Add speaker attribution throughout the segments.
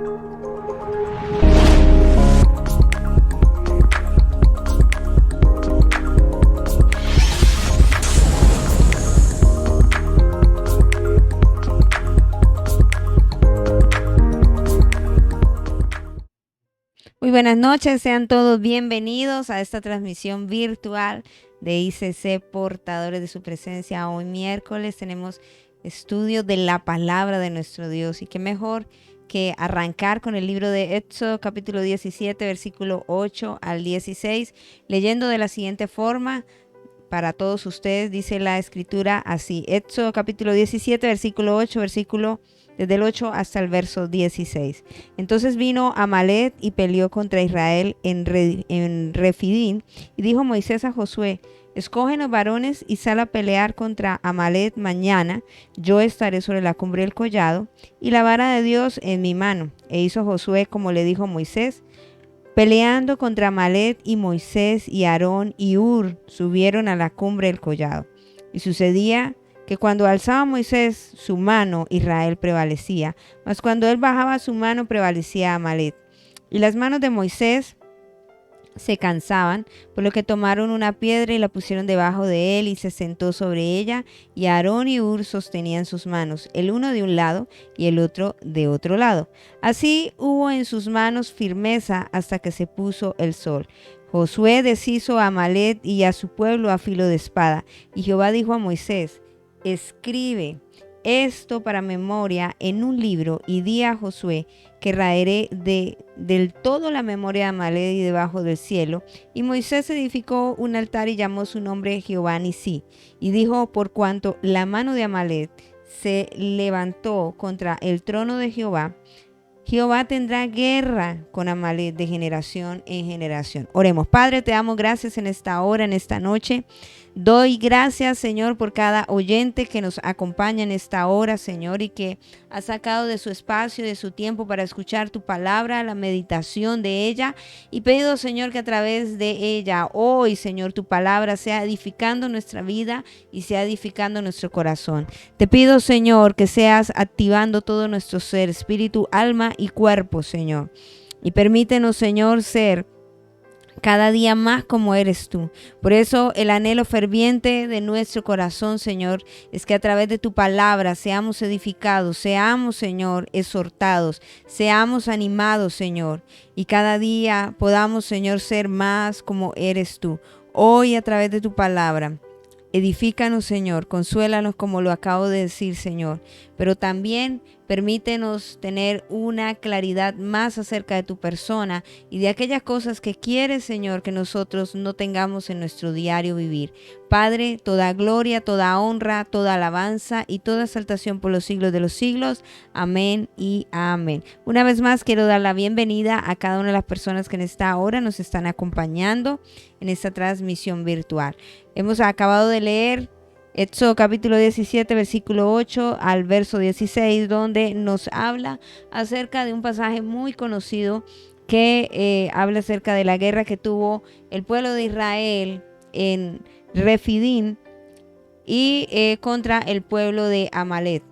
Speaker 1: Muy buenas noches, sean todos bienvenidos a esta transmisión virtual de ICC Portadores de su Presencia. Hoy miércoles tenemos estudio de la palabra de nuestro Dios y qué mejor que arrancar con el libro de Éxodo capítulo 17 versículo 8 al 16, leyendo de la siguiente forma. Para todos ustedes dice la escritura así: Éxodo capítulo 17 versículo 8, desde el 8 hasta el verso 16. Entonces vino Amalec y peleó contra Israel en Refidín, y dijo Moisés a Josué: escógenos varones y sal a pelear contra Amalec mañana. Yo estaré sobre la cumbre del collado y la vara de Dios en mi mano. E hizo Josué como le dijo Moisés, peleando contra Amalec, y Moisés y Aarón y Hur subieron a la cumbre del collado. Y sucedía que cuando alzaba Moisés su mano, Israel prevalecía, mas cuando él bajaba su mano, prevalecía Amalec. Y las manos de Moisés se cansaban, por lo que tomaron una piedra y la pusieron debajo de él, y se sentó sobre ella, y Aarón y Hur sostenían sus manos, el uno de un lado y el otro de otro lado. Así hubo en sus manos firmeza hasta que se puso el sol. Josué deshizo a Amalec y a su pueblo a filo de espada. Y Jehová dijo a Moisés: escribe esto para memoria en un libro, y di a Josué que raeré del todo la memoria de Amalec y debajo del cielo. Y Moisés edificó un altar y llamó su nombre Jehová Nisí. Y dijo: por cuanto la mano de Amalec se levantó contra el trono de Jehová, Jehová tendrá guerra con Amalec de generación en generación. Oremos. Padre, te damos gracias en esta hora, en esta noche. Doy gracias, Señor, por cada oyente que nos acompaña en esta hora, Señor, y que ha sacado de su espacio, de su tiempo para escuchar tu palabra, la meditación de ella. Y pido, Señor, que a través de ella hoy, Señor, tu palabra sea edificando nuestra vida y sea edificando nuestro corazón. Te pido, Señor, que seas activando todo nuestro ser, espíritu, alma y cuerpo, Señor. Y permítenos, Señor, ser cada día más como eres tú. Por eso el anhelo ferviente de nuestro corazón, Señor, es que a través de tu palabra seamos edificados, seamos, Señor, exhortados, seamos animados, Señor, y cada día podamos, Señor, ser más como eres tú. Hoy a través de tu palabra, edifícanos, Señor, consuélanos como lo acabo de decir, Señor, pero también permítenos tener una claridad más acerca de tu persona y de aquellas cosas que quieres, Señor, que nosotros no tengamos en nuestro diario vivir. Padre, toda gloria, toda honra, toda alabanza y toda exaltación por los siglos de los siglos. Amén y amén. Una vez más quiero dar la bienvenida a cada una de las personas que en esta hora nos están acompañando en esta transmisión virtual. Hemos acabado de leer Éxodo capítulo 17, versículo 8 al verso 16, donde nos habla acerca de un pasaje muy conocido que habla acerca de la guerra que tuvo el pueblo de Israel en Refidín y contra el pueblo de Amalec,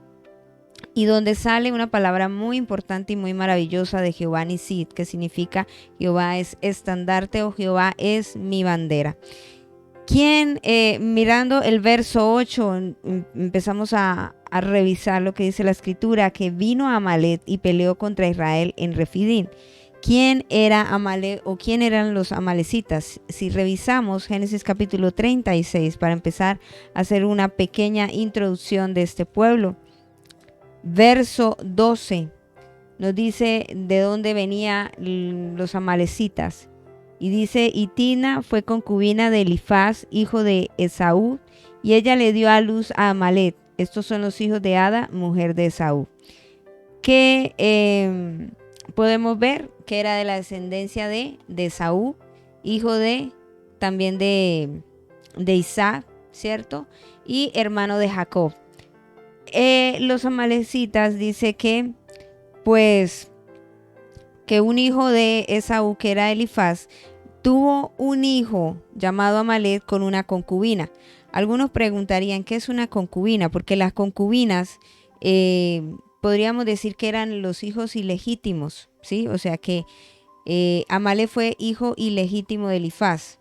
Speaker 1: y donde sale una palabra muy importante y muy maravillosa de Jehová Nisí, que significa Jehová es estandarte o Jehová es mi bandera. Mirando el verso 8, empezamos a revisar lo que dice la escritura, que vino Amalec y peleó contra Israel en Refidín. ¿Quién era Amalec o quién eran los amalecitas? Si revisamos Génesis capítulo 36 para empezar a hacer una pequeña introducción de este pueblo. Verso 12 nos dice de dónde venían los amalecitas. Y dice: y Tina fue concubina de Elifaz, hijo de Esaú, y ella le dio a luz a Amalec. Estos son los hijos de Ada, mujer de Esaú. Que podemos ver que era de la descendencia de Esaú, hijo también de Isaac, ¿cierto? Y hermano de Jacob. Los amalecitas dice que, pues, que un hijo de Esaú, que era Elifaz, tuvo un hijo llamado Amalec con una concubina. Algunos preguntarían, ¿qué es una concubina? Porque las concubinas podríamos decir que eran los hijos ilegítimos, ¿sí? O sea que Amalek fue hijo ilegítimo de Elifaz.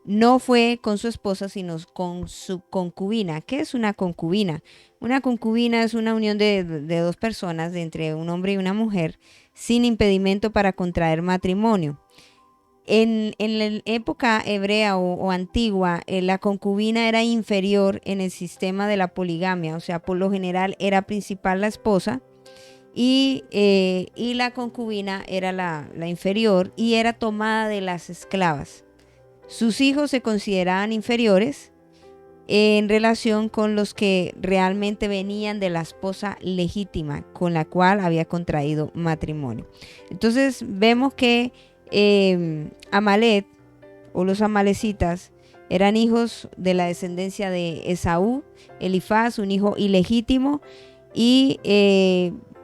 Speaker 1: No fue con su esposa, sino con su concubina. ¿Qué es una concubina? Una concubina es una unión de dos personas, entre un hombre y una mujer, sin impedimento para contraer matrimonio. En la época hebrea o antigua, la concubina era inferior en el sistema de la poligamia, o sea, por lo general era principal la esposa y la concubina era la inferior y era tomada de las esclavas. Sus hijos se consideraban inferiores en relación con los que realmente venían de la esposa legítima con la cual había contraído matrimonio. Entonces vemos que Amalek o los amalecitas eran hijos de la descendencia de Esaú, Elifaz, un hijo ilegítimo, y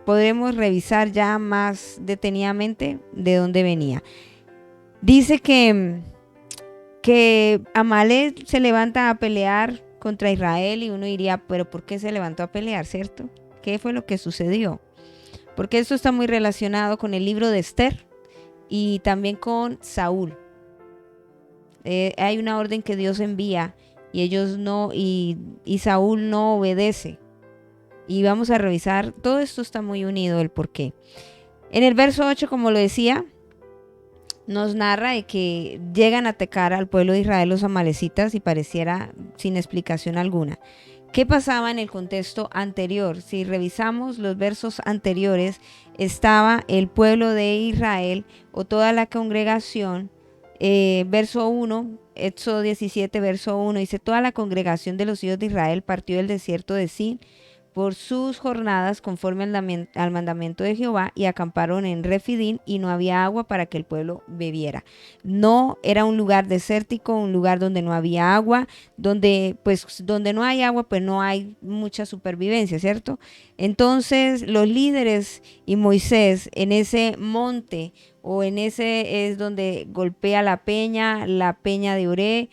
Speaker 1: podremos revisar ya más detenidamente de dónde venía. Dice que Amalek se levanta a pelear contra Israel y uno diría, pero ¿por qué se levantó a pelear, cierto? ¿Qué fue lo que sucedió? Porque esto está muy relacionado con el libro de Esther y también con Saúl. Hay una orden que Dios envía y ellos no, y Saúl no obedece. Y vamos a revisar, todo esto está muy unido, el por qué. En el verso 8, como lo decía, nos narra de que llegan a atacar al pueblo de Israel los amalecitas y pareciera sin explicación alguna. ¿Qué pasaba en el contexto anterior? Si revisamos los versos anteriores, estaba el pueblo de Israel o toda la congregación. Verso 1, Éxodo 17, verso 1, dice: toda la congregación de los hijos de Israel partió del desierto de Sin por sus jornadas conforme al mandamiento de Jehová y acamparon en Refidín y no había agua para que el pueblo bebiera. No era un lugar desértico, un lugar donde no había agua, donde no hay agua pues no hay mucha supervivencia, ¿cierto? Entonces los líderes y Moisés en ese monte o en ese es donde golpea la peña de Oré,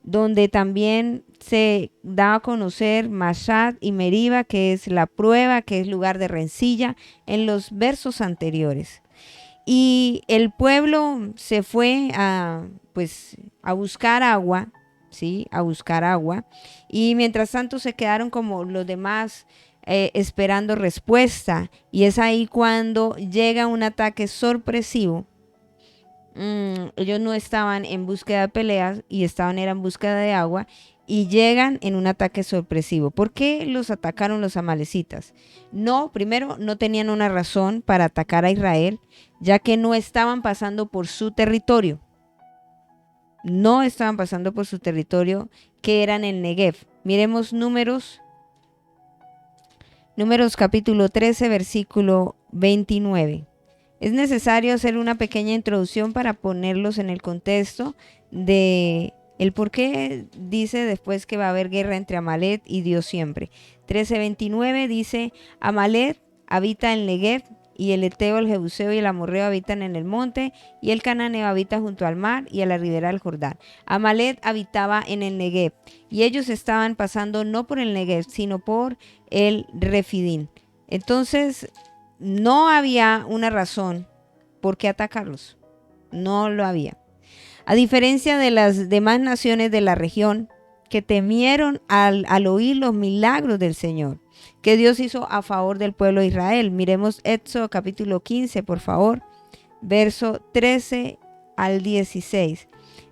Speaker 1: donde también se da a conocer Mashat y Meriba, que es la prueba, que es lugar de rencilla, en los versos anteriores. Y el pueblo se fue a buscar agua, ¿sí? A buscar agua. Y mientras tanto se quedaron como los demás esperando respuesta. Y es ahí cuando llega un ataque sorpresivo. Ellos no estaban en búsqueda de peleas y eran en búsqueda de agua y llegan en un ataque sorpresivo. ¿Por qué los atacaron los amalecitas? No, primero no tenían una razón para atacar a Israel, ya que no estaban pasando por su territorio. No estaban pasando por su territorio, que era en el Negev. Miremos Números capítulo 13, versículo 29. Es necesario hacer una pequeña introducción para ponerlos en el contexto de el por qué dice después que va a haber guerra entre Amalek y Dios siempre. 13:29 dice: Amalek habita en Negev, y el Eteo, el Jebuseo y el Amorreo habitan en el monte, y el Cananeo habita junto al mar y a la ribera del Jordán. Amalek habitaba en el Negev, y ellos estaban pasando no por el Negev, sino por el Refidín. Entonces, no había una razón por qué atacarlos. No lo había. A diferencia de las demás naciones de la región que temieron al oír los milagros del Señor que Dios hizo a favor del pueblo de Israel. Miremos Éxodo capítulo 15, por favor, verso 13 al 16.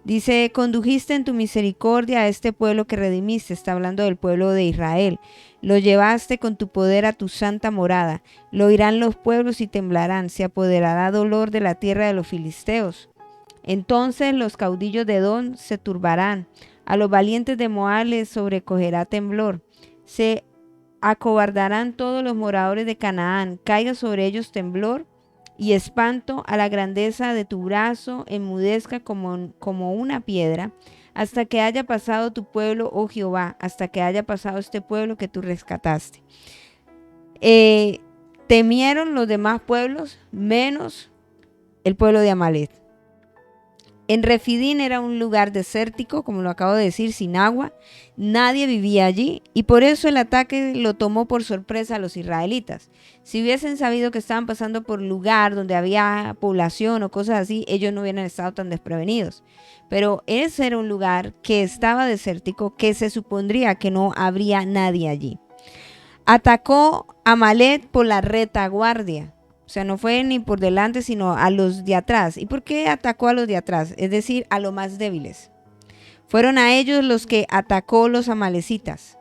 Speaker 1: Dice: condujiste en tu misericordia a este pueblo que redimiste. Está hablando del pueblo de Israel. Lo llevaste con tu poder a tu santa morada. Lo oirán los pueblos y temblarán. Se apoderará dolor de la tierra de los filisteos. Entonces los caudillos de Edom se turbarán. A los valientes de Moab les sobrecogerá temblor. Se acobardarán todos los moradores de Canaán. Caiga sobre ellos temblor y espanto. A la grandeza de tu brazo enmudezca como una piedra, hasta que haya pasado tu pueblo, oh Jehová, hasta que haya pasado este pueblo que tú rescataste. Temieron los demás pueblos, menos el pueblo de Amalek. En Refidín era un lugar desértico, como lo acabo de decir, sin agua. Nadie vivía allí y por eso el ataque lo tomó por sorpresa a los israelitas. Si hubiesen sabido que estaban pasando por un lugar donde había población o cosas así, ellos no hubieran estado tan desprevenidos. Pero ese era un lugar que estaba desértico, que se supondría que no habría nadie allí. Atacó a Amalek por la retaguardia. O sea, no fue ni por delante, sino a los de atrás. ¿Y por qué atacó a los de atrás? Es decir, a los más débiles. Fueron a ellos los que atacó los amalecitas.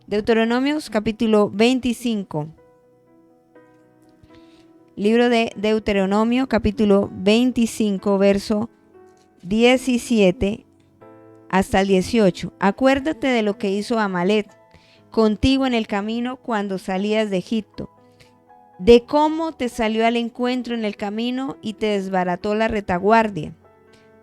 Speaker 1: Deuteronomios capítulo 25. Libro de Deuteronomio capítulo 25, verso 17 hasta el 18. Acuérdate de lo que hizo Amalek contigo en el camino cuando salías de Egipto, de cómo te salió al encuentro en el camino y te desbarató la retaguardia,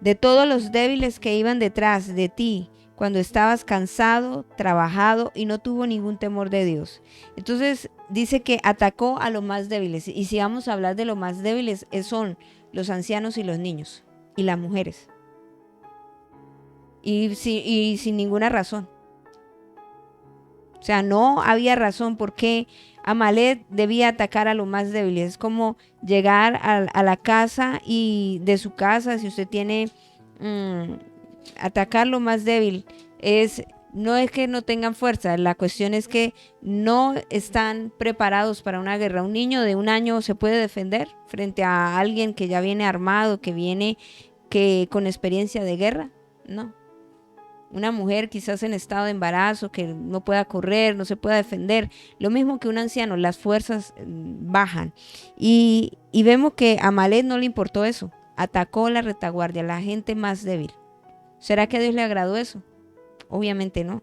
Speaker 1: de todos los débiles que iban detrás de ti cuando estabas cansado, trabajado y no tuvo ningún temor de Dios. Entonces dice que atacó a los más débiles, y si vamos a hablar de los más débiles son los ancianos y los niños y las mujeres, y sin ninguna razón. O sea, no había razón por qué Amalek debía atacar a los más débiles. Es como llegar a la casa y de su casa, si usted tiene atacar lo más débil, no es que no tengan fuerza, la cuestión es que no están preparados para una guerra. Un niño de 1 año se puede defender frente a alguien que ya viene armado, que viene con experiencia de guerra. No. Una mujer quizás en estado de embarazo, que no pueda correr, no se pueda defender, lo mismo que un anciano, las fuerzas bajan. Y vemos que a Amalek no le importó eso, atacó la retaguardia, la gente más débil. ¿Será que a Dios le agradó eso? Obviamente no.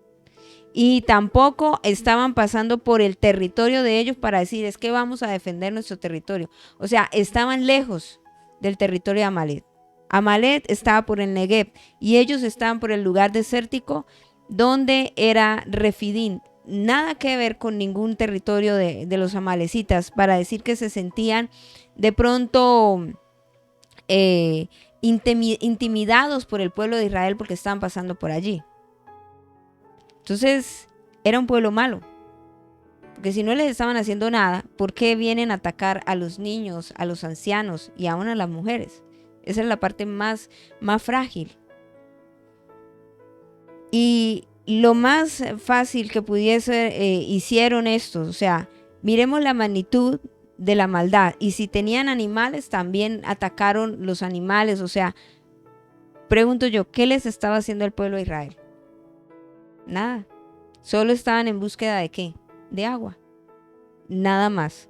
Speaker 1: Y tampoco estaban pasando por el territorio de ellos para decir, es que vamos a defender nuestro territorio. O sea, estaban lejos del territorio de Amalek. Amalek estaba por el Negev y ellos estaban por el lugar desértico donde era Refidín. Nada que ver con ningún territorio de los amalecitas para decir que se sentían de pronto intimidados por el pueblo de Israel porque estaban pasando por allí. Entonces era un pueblo malo, porque si no les estaban haciendo nada, ¿por qué vienen a atacar a los niños, a los ancianos y aún a las mujeres? Esa es la parte más frágil. Y lo más fácil que pudiese, hicieron estos. O sea, miremos la magnitud de la maldad. Y si tenían animales, también atacaron los animales. O sea, pregunto yo, ¿qué les estaba haciendo el pueblo de Israel? Nada. Solo estaban en búsqueda de ¿qué? De agua. Nada más.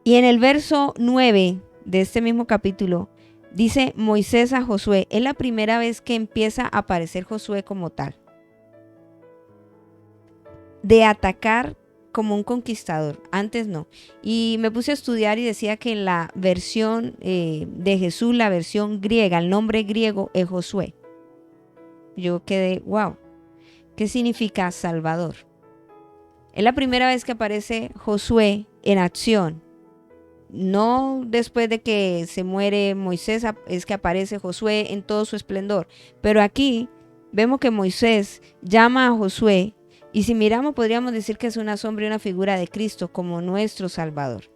Speaker 1: Y en el verso 9 de este mismo capítulo, dice Moisés a Josué. Es la primera vez que empieza a aparecer Josué como tal, de atacar como un conquistador. Antes no. Y me puse a estudiar y decía que en la versión de Jesús, la versión griega, el nombre griego es Josué. Yo quedé, wow, ¿qué significa Salvador? Es la primera vez que aparece Josué en acción. No después de que se muere Moisés es que aparece Josué en todo su esplendor. Pero aquí vemos que Moisés llama a Josué y si miramos podríamos decir que es una sombra y una figura de Cristo como nuestro Salvador,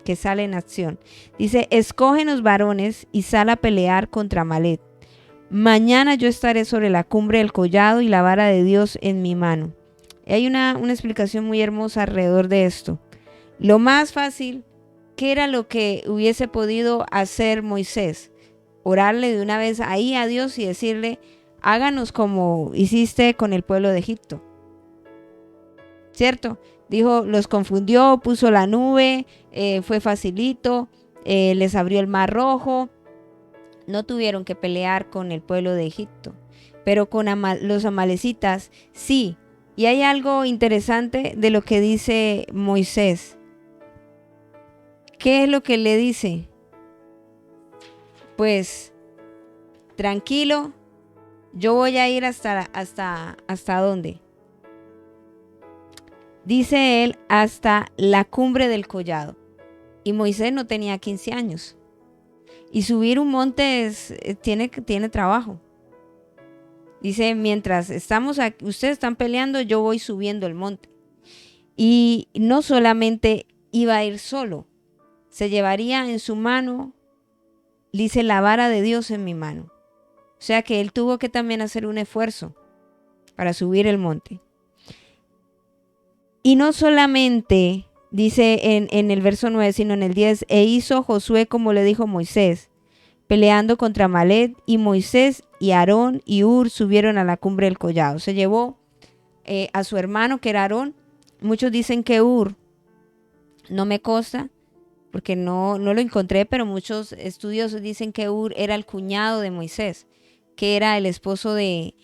Speaker 1: que sale en acción. Dice, escógenos varones y sal a pelear contra Amalek. Mañana yo estaré sobre la cumbre del collado y la vara de Dios en mi mano. Y hay una explicación muy hermosa alrededor de esto. Lo más fácil, ¿qué era lo que hubiese podido hacer Moisés? Orarle de una vez ahí a Dios y decirle, háganos como hiciste con el pueblo de Egipto. ¿Cierto? Dijo, los confundió, puso la nube, fue facilito, les abrió el mar rojo. No tuvieron que pelear con el pueblo de Egipto, pero con los amalecitas sí. Y hay algo interesante de lo que dice Moisés. ¿Qué es lo que le dice? Pues, tranquilo, yo voy a ir hasta ¿dónde? Dice él, hasta la cumbre del collado. Y Moisés no tenía 15 años. Y subir un monte tiene trabajo. Dice, mientras estamos aquí, ustedes están peleando, yo voy subiendo el monte. Y no solamente iba a ir solo, se llevaría en su mano, dice, la vara de Dios en mi mano. O sea que él tuvo que también hacer un esfuerzo para subir el monte. Y no solamente, dice en el verso 9, sino en el 10, e hizo Josué como le dijo Moisés, peleando contra Amalec, y Moisés y Aarón y Hur subieron a la cumbre del collado. Se llevó a su hermano, que era Aarón. Muchos dicen que Hur, no me consta, porque no lo encontré, pero muchos estudiosos dicen que Hur era el cuñado de Moisés, que era el esposo de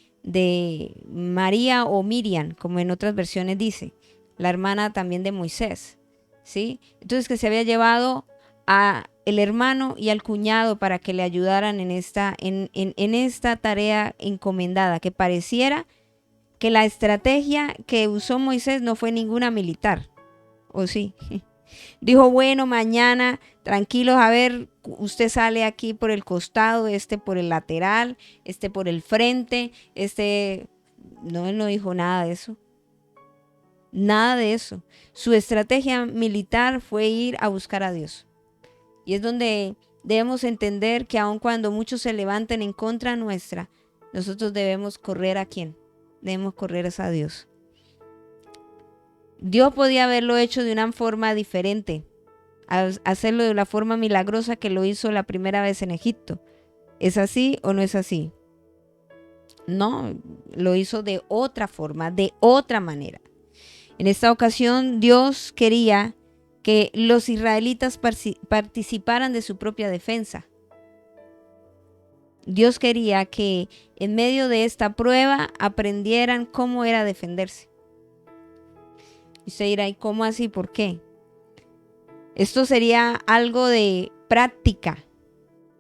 Speaker 1: María o Miriam, como en otras versiones dice, la hermana también de Moisés, ¿sí? Entonces que se había llevado a el hermano y al cuñado para que le ayudaran en esta tarea encomendada, que pareciera que la estrategia que usó Moisés no fue ninguna militar, ¿o sí? Dijo, bueno, mañana, tranquilos, a ver, usted sale aquí por el costado, por el lateral, por el frente, No, él no dijo nada de eso. Nada de eso. Su estrategia militar fue ir a buscar a Dios. Y es donde debemos entender que aun cuando muchos se levanten en contra nuestra, nosotros debemos correr ¿a quién? Debemos correr a Dios. Dios podía haberlo hecho de una forma diferente, hacerlo de la forma milagrosa que lo hizo la primera vez en Egipto. ¿Es así o no es así? No, lo hizo de otra forma, de otra manera. En esta ocasión, Dios quería que los israelitas participaran de su propia defensa. Dios quería que en medio de esta prueba aprendieran cómo era defenderse. Y usted dirá, ¿y cómo así? ¿Por qué? Esto sería algo de práctica,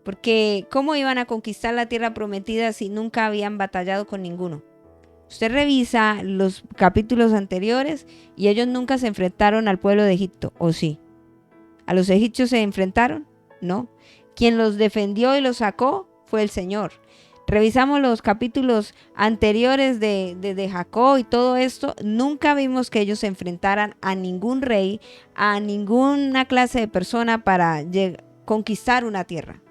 Speaker 1: porque ¿cómo iban a conquistar la tierra prometida si nunca habían batallado con ninguno? Usted revisa los capítulos anteriores y ellos nunca se enfrentaron al pueblo de Egipto, ¿o sí? ¿A los egipcios se enfrentaron? No. Quien los defendió y los sacó fue el Señor. Revisamos los capítulos anteriores de Jacob y todo esto, nunca vimos que ellos se enfrentaran a ningún rey, a ninguna clase de persona para conquistar una tierra.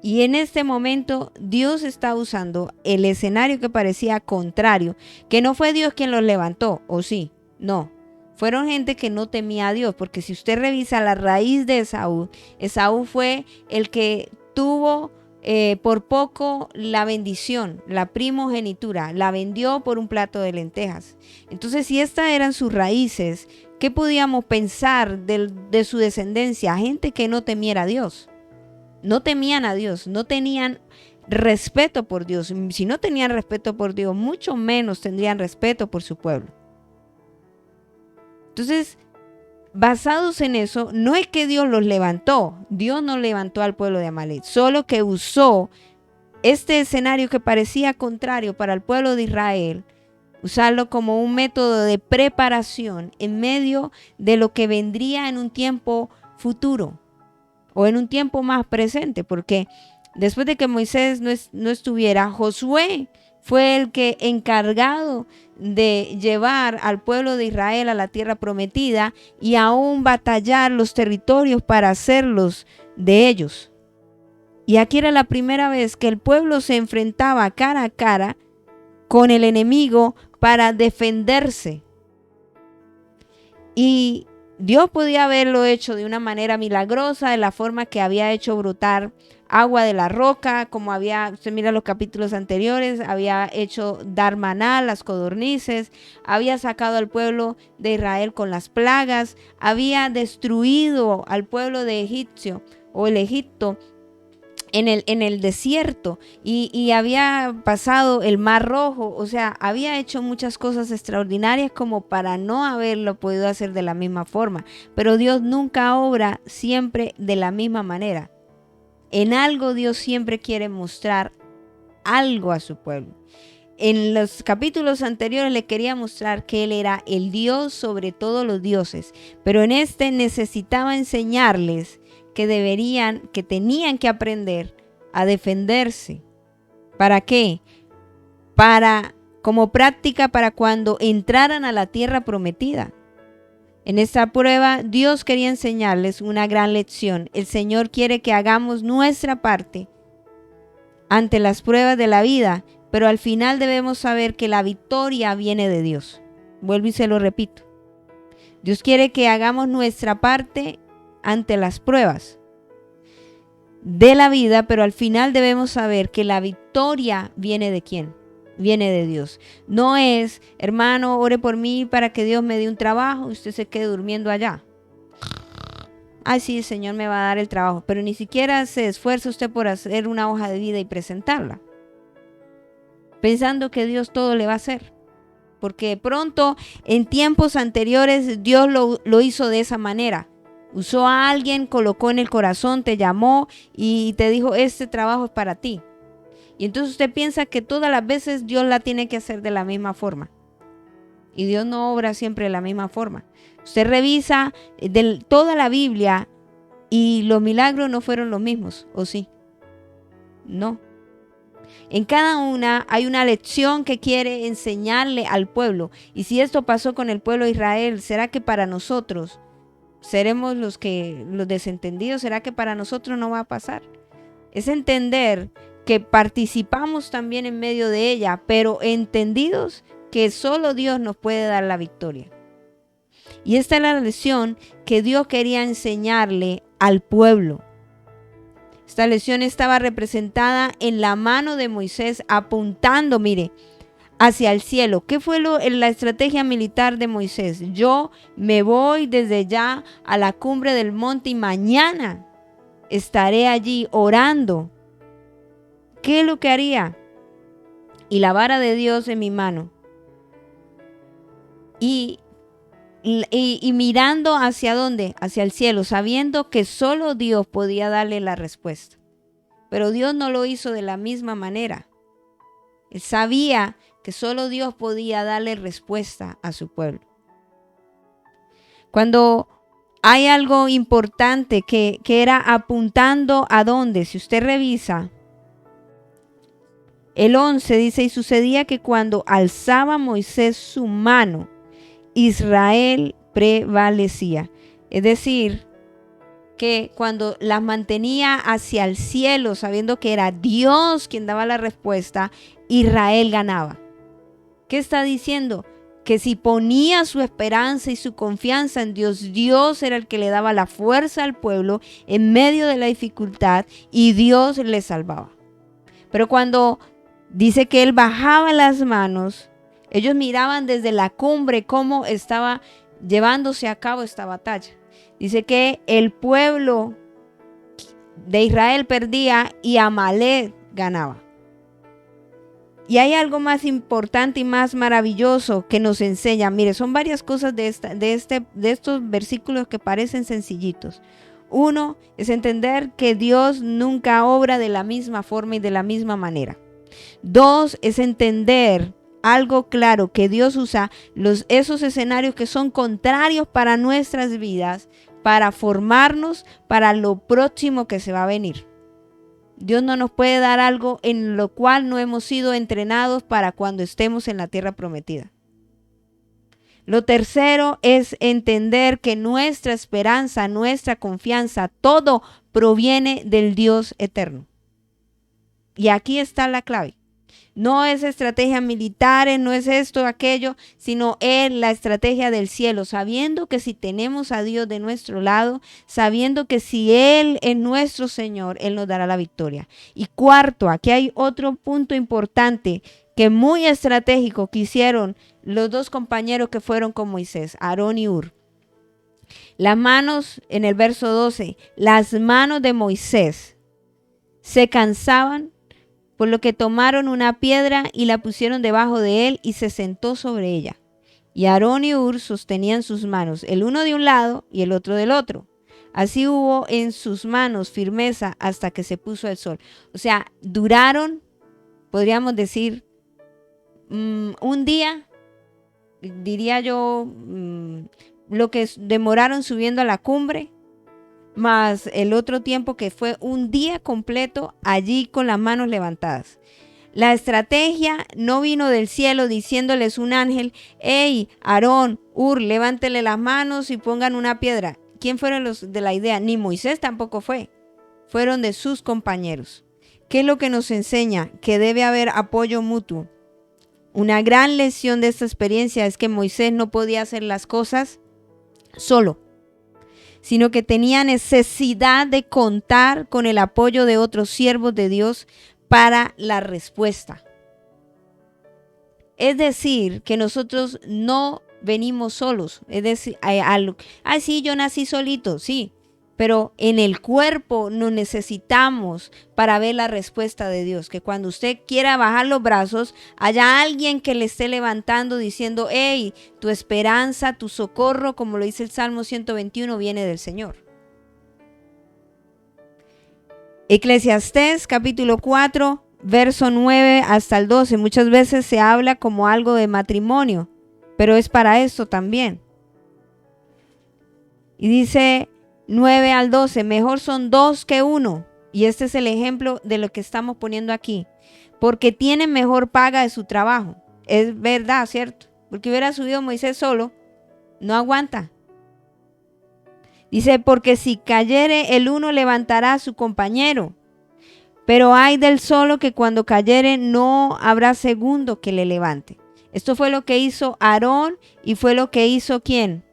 Speaker 1: Y en este momento Dios está usando el escenario que parecía contrario, que no fue Dios quien los levantó, ¿o sí? No, fueron gente que no temía a Dios, porque si usted revisa la raíz de Esaú, Esaú fue el que tuvo por poco la bendición, la primogenitura, la vendió por un plato de lentejas. Entonces, si estas eran sus raíces, ¿qué podíamos pensar de su descendencia? Gente que no temiera a Dios. No temían a Dios, no tenían respeto por Dios. Si no tenían respeto por Dios, mucho menos tendrían respeto por su pueblo. Entonces, basados en eso, no es que Dios los levantó. Dios no levantó al pueblo de Amalec, solo que usó este escenario que parecía contrario para el pueblo de Israel, usarlo como un método de preparación en medio de lo que vendría en un tiempo futuro o en un tiempo más presente, porque después de que Moisés no estuviera, Josué fue el que encargado de llevar al pueblo de Israel a la tierra prometida y aún batallar los territorios para hacerlos de ellos. Y aquí era la primera vez que el pueblo se enfrentaba cara a cara con el enemigo para defenderse. Y Dios podía haberlo hecho de una manera milagrosa, de la forma que había hecho brotar agua de la roca, como usted mira los capítulos anteriores, había hecho dar maná a las codornices, había sacado al pueblo de Israel con las plagas, había destruido al pueblo de Egipto o el Egipto en el desierto y había pasado el Mar Rojo, o sea, había hecho muchas cosas extraordinarias como para no haberlo podido hacer de la misma forma, pero Dios nunca obra siempre de la misma manera. En algo Dios siempre quiere mostrar algo a su pueblo. En los capítulos anteriores le quería mostrar que Él era el Dios sobre todos los dioses, pero en este necesitaba enseñarles que tenían que aprender a defenderse. ¿Para qué? Como práctica para cuando entraran a la tierra prometida. En esta prueba, Dios quería enseñarles una gran lección. El Señor quiere que hagamos nuestra parte ante las pruebas de la vida, pero al final debemos saber que la victoria viene de Dios. Vuelvo y se lo repito. Dios quiere que hagamos nuestra parte ante las pruebas de la vida, pero al final debemos saber que la victoria viene de ¿quién? Viene de Dios. No es, hermano, ore por mí para que Dios me dé un trabajo y usted se quede durmiendo allá. Ay, sí, el Señor me va a dar el trabajo, pero ni siquiera se esfuerza usted por hacer una hoja de vida y presentarla, pensando que Dios todo le va a hacer. Porque de pronto, en tiempos anteriores, Dios lo hizo de esa manera. Usó a alguien, colocó en el corazón, te llamó y te dijo, este trabajo es para ti. Y entonces usted piensa que todas las veces Dios la tiene que hacer de la misma forma. Y Dios no obra siempre de la misma forma. Usted revisa toda la Biblia y los milagros no fueron los mismos, ¿o sí? No. En cada una hay una lección que quiere enseñarle al pueblo. Y si esto pasó con el pueblo de Israel, ¿será que para nosotros seremos los desentendidos? ¿Será que para nosotros no va a pasar? Es entender que participamos también en medio de ella, pero entendidos que solo Dios nos puede dar la victoria. Y esta es la lección que Dios quería enseñarle al pueblo. Esta lección estaba representada en la mano de Moisés apuntando, mire, hacia el cielo. ¿Qué fue la estrategia militar de Moisés? Yo me voy desde ya a la cumbre del monte y mañana estaré allí orando. ¿Qué es lo que haría? Y la vara de Dios en mi mano. Y mirando hacia dónde, hacia el cielo, sabiendo que solo Dios podía darle la respuesta. Pero Dios no lo hizo de la misma manera. Él sabía que solo Dios podía darle respuesta a su pueblo. Cuando hay algo importante que era apuntando a dónde, si usted revisa, el 11 dice, y sucedía que cuando alzaba Moisés su mano, Israel prevalecía. Es decir, que cuando las mantenía hacia el cielo, sabiendo que era Dios quien daba la respuesta, Israel ganaba. ¿Qué está diciendo? Que si ponía su esperanza y su confianza en Dios, Dios era el que le daba la fuerza al pueblo en medio de la dificultad y Dios le salvaba. Pero cuando dice que él bajaba las manos, ellos miraban desde la cumbre cómo estaba llevándose a cabo esta batalla. Dice que el pueblo de Israel perdía y Amalek ganaba. Y hay algo más importante y más maravilloso que nos enseña. Mire, son varias cosas de estos versículos que parecen sencillitos. Uno es entender que Dios nunca obra de la misma forma y de la misma manera. Dos es entender algo claro, que Dios usa esos escenarios que son contrarios para nuestras vidas, para formarnos para lo próximo que se va a venir. Dios no nos puede dar algo en lo cual no hemos sido entrenados para cuando estemos en la tierra prometida. Lo tercero es entender que nuestra esperanza, nuestra confianza, todo proviene del Dios eterno. Y aquí está la clave. No es estrategia militar, no es esto, aquello, sino es la estrategia del cielo, sabiendo que si tenemos a Dios de nuestro lado, sabiendo que si Él es nuestro Señor, Él nos dará la victoria. Y cuarto, aquí hay otro punto importante que muy estratégico que hicieron los dos compañeros que fueron con Moisés, Aarón y Hur. Las manos, en el verso 12, las manos de Moisés se cansaban, por lo que tomaron una piedra y la pusieron debajo de él y se sentó sobre ella. Y Aarón y Hur sostenían sus manos, el uno de un lado y el otro del otro. Así hubo en sus manos firmeza hasta que se puso el sol. O sea, duraron, podríamos decir, un día, diría yo, lo que demoraron subiendo a la cumbre, más el otro tiempo que fue un día completo allí con las manos levantadas. La estrategia no vino del cielo diciéndoles un ángel: hey, Aarón, levántele las manos y pongan una piedra. ¿Quién fueron los de la idea? Ni Moisés tampoco fue. Fueron de sus compañeros. ¿Qué es lo que nos enseña? Que debe haber apoyo mutuo. Una gran lección de esta experiencia es que Moisés no podía hacer las cosas solo, sino que tenía necesidad de contar con el apoyo de otros siervos de Dios para la respuesta. Es decir, que nosotros no venimos solos. Es decir, sí, yo nací solito, sí, pero en el cuerpo nos necesitamos para ver la respuesta de Dios. Que cuando usted quiera bajar los brazos, haya alguien que le esté levantando diciendo: hey, tu esperanza, tu socorro, como lo dice el Salmo 121, viene del Señor. Eclesiastés capítulo 4, verso 9 hasta el 12. Muchas veces se habla como algo de matrimonio, pero es para esto también. Y dice 9 al 12, mejor son dos que uno. Y este es el ejemplo de lo que estamos poniendo aquí. Porque tienen mejor paga de su trabajo. Es verdad, ¿cierto? Porque hubiera subido Moisés solo, no aguanta. Dice, porque si cayere el uno levantará a su compañero, pero hay del solo que cuando cayere no habrá segundo que le levante. Esto fue lo que hizo Aarón y fue lo que hizo ¿quién?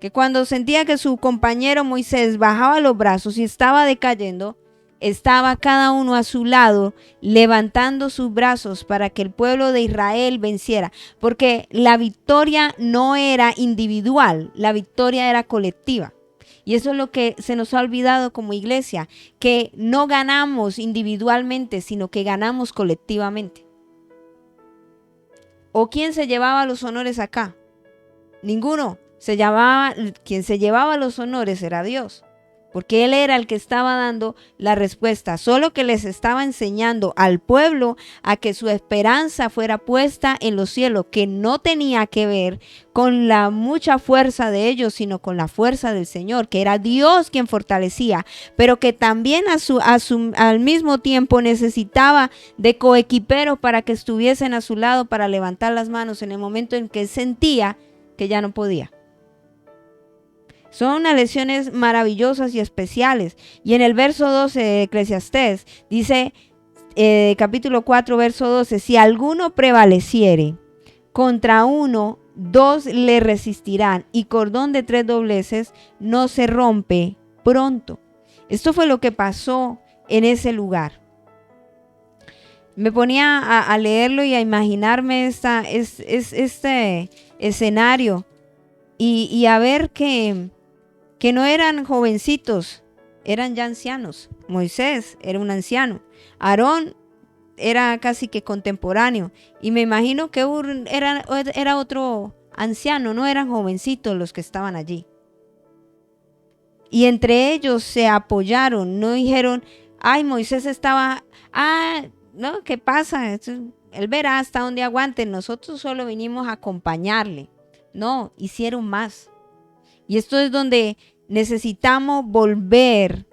Speaker 1: Que cuando sentía que su compañero Moisés bajaba los brazos y estaba decayendo, estaba cada uno a su lado levantando sus brazos para que el pueblo de Israel venciera, porque la victoria no era individual, la victoria era colectiva. Y eso es lo que se nos ha olvidado como iglesia, que no ganamos individualmente, sino que ganamos colectivamente. ¿O quién se llevaba los honores acá? Ninguno. Quien se llevaba los honores era Dios, porque Él era el que estaba dando la respuesta, solo que les estaba enseñando al pueblo a que su esperanza fuera puesta en los cielos, que no tenía que ver con la mucha fuerza de ellos, sino con la fuerza del Señor, que era Dios quien fortalecía, pero que también al mismo tiempo necesitaba de coequiperos para que estuviesen a su lado para levantar las manos en el momento en que sentía que ya no podía. Son unas lecciones maravillosas y especiales. Y en el verso 12 de Eclesiastés dice, capítulo 4, verso 12, si alguno prevaleciere contra uno, dos le resistirán, y cordón de 3 dobleces no se rompe pronto. Esto fue lo que pasó en ese lugar. Me ponía a leerlo y a imaginarme este escenario y a ver que no eran jovencitos, eran ya ancianos. Moisés era un anciano, Aarón era casi que contemporáneo, y me imagino que era otro anciano, no eran jovencitos los que estaban allí. Y entre ellos se apoyaron, no dijeron, ay, Moisés estaba, no, ¿qué pasa? Él verá hasta dónde aguante, nosotros solo vinimos a acompañarle. No, hicieron más. Y esto es donde necesitamos volver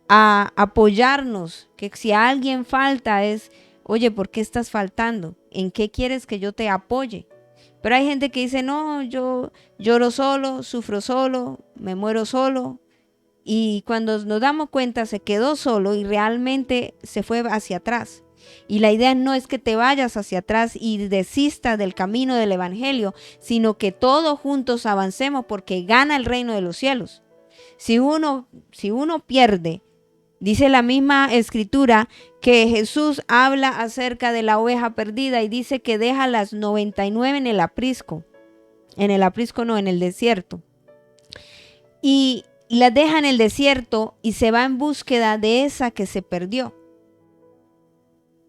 Speaker 1: a apoyarnos, que si a alguien falta es, oye, ¿por qué estás faltando? ¿En qué quieres que yo te apoye? Pero hay gente que dice, no, yo lloro solo, sufro solo, me muero solo. Y cuando nos damos cuenta se quedó solo y realmente se fue hacia atrás. Y la idea no es que te vayas hacia atrás y desistas del camino del evangelio, sino que todos juntos avancemos porque gana el reino de los cielos. Si uno pierde, dice la misma escritura que Jesús habla acerca de la oveja perdida y dice que deja las 99 en el aprisco. En el desierto. Y las deja en el desierto y se va en búsqueda de esa que se perdió.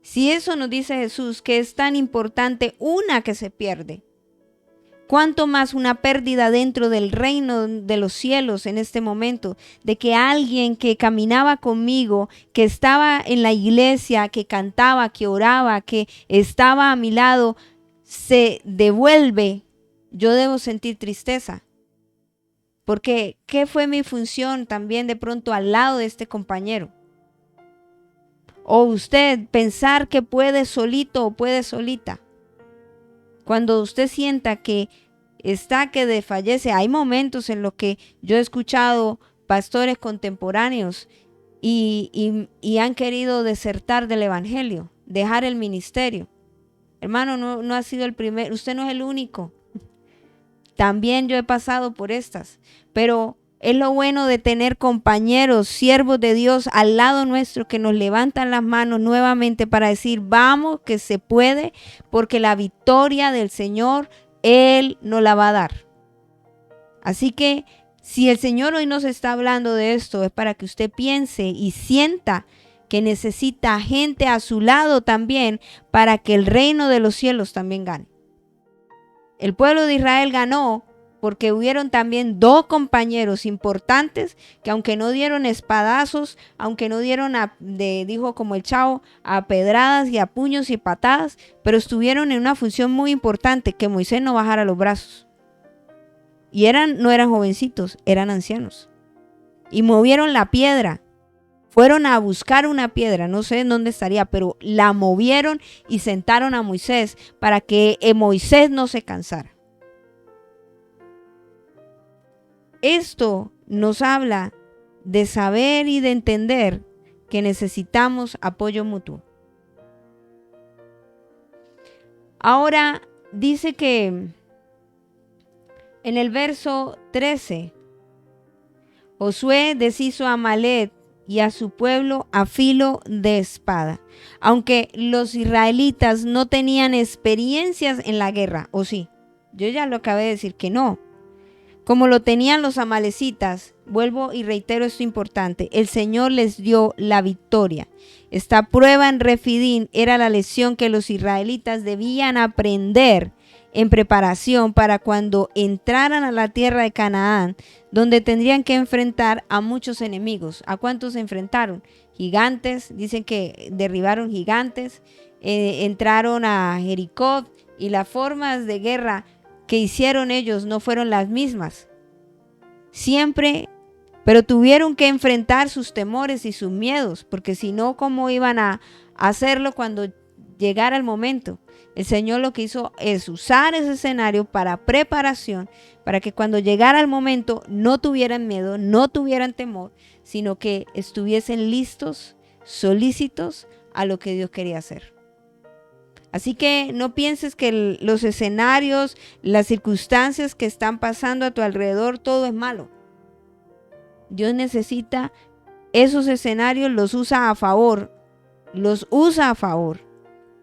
Speaker 1: Si eso nos dice Jesús que es tan importante una que se pierde, ¿cuánto más una pérdida dentro del reino de los cielos en este momento? De que alguien que caminaba conmigo, que estaba en la iglesia, que cantaba, que oraba, que estaba a mi lado, se devuelve, yo debo sentir tristeza. Porque, ¿qué fue mi función también de pronto al lado de este compañero? O usted pensar que puede solito o puede solita. Cuando usted sienta que está que desfallece, hay momentos en los que yo he escuchado pastores contemporáneos y han querido desertar del evangelio, dejar el ministerio. Hermano, no ha sido el primero, usted no es el único. También yo he pasado por estas, pero es lo bueno de tener compañeros, siervos de Dios al lado nuestro que nos levantan las manos nuevamente para decir, vamos, que se puede, porque la victoria del Señor, Él nos la va a dar. Así que si el Señor hoy nos está hablando de esto, es para que usted piense y sienta que necesita gente a su lado también para que el reino de los cielos también gane. El pueblo de Israel ganó porque hubieron también dos compañeros importantes que aunque no dieron espadazos, aunque no dieron, dijo como el Chavo, a pedradas y a puños y patadas, pero estuvieron en una función muy importante, que Moisés no bajara los brazos. Y no eran jovencitos, eran ancianos. Y movieron la piedra. Fueron a buscar una piedra, no sé en dónde estaría, pero la movieron y sentaron a Moisés para que Moisés no se cansara. Esto nos habla de saber y de entender que necesitamos apoyo mutuo. Ahora dice que en el verso 13, Josué deshizo a Amalek y a su pueblo a filo de espada. Aunque los israelitas no tenían experiencias en la guerra, ¿o sí? Yo ya lo acabé de decir que no. Como lo tenían los amalecitas, vuelvo y reitero esto importante, el Señor les dio la victoria. Esta prueba en Refidín era la lección que los israelitas debían aprender en preparación para cuando entraran a la tierra de Canaán, donde tendrían que enfrentar a muchos enemigos. ¿A cuántos se enfrentaron? Gigantes, dicen que derribaron gigantes, entraron a Jericó y las formas de guerra que hicieron ellos no fueron las mismas. Siempre, pero tuvieron que enfrentar sus temores y sus miedos, porque si no, ¿cómo iban a hacerlo cuando llegara el momento? El Señor lo que hizo es usar ese escenario para preparación, para que cuando llegara el momento no tuvieran miedo, no tuvieran temor, sino que estuviesen listos, solícitos a lo que Dios quería hacer. Así que no pienses que los escenarios, las circunstancias que están pasando a tu alrededor, todo es malo. Dios necesita esos escenarios, los usa a favor